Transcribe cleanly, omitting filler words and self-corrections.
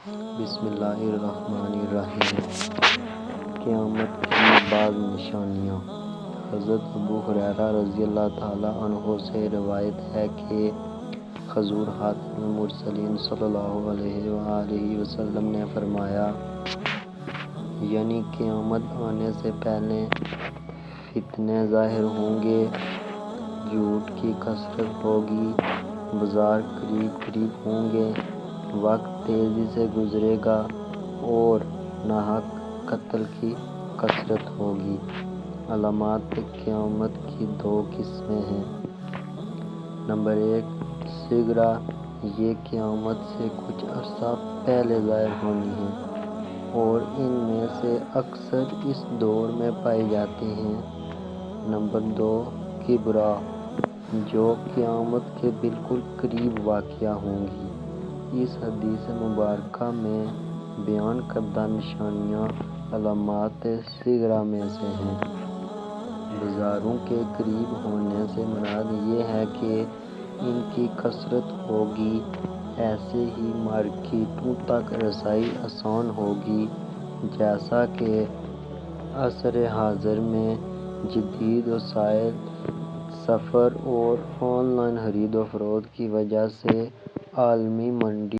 بسم اللہ الرحمن الرحیم۔ قیامت کی بعض نشانیاں۔ حضرت ابو ہریرہ رضی اللہ تعالیٰ عنہ سے روایت ہے کہ حضور خاتم المرسلین صلی اللہ علیہ وآلہ وسلم نے فرمایا، یعنی قیامت آنے سے پہلے فتنے ظاہر ہوں گے، جھوٹ کی کثرت ہوگی، بازار قریب قریب ہوں گے، وقت تیزی سے گزرے گا اور ناحق قتل کی کثرت ہوگی۔ علامات قیامت کی دو قسمیں ہیں۔ نمبر 1، صغریٰ، یہ قیامت سے کچھ عرصہ پہلے ظاہر ہونی ہیں اور ان میں سے اکثر اس دور میں پائی جاتی ہیں۔ نمبر 2، کبریٰ، جو قیامت کے بالکل قریب واقع ہوں گی۔ اس حدیث مبارکہ میں بیان کردہ نشانیاں علامات صغریٰ میں سے ہیں۔ بازاروں کے قریب ہونے سے مراد یہ ہے کہ ان کی کثرت ہوگی، ایسے ہی مارکیٹوں تک رسائی آسان ہوگی۔ جیسا کہ عصر حاضر میں جدید وسائل سفر اور آن لائن خرید و فروخت کی وجہ سے عالمی منڈی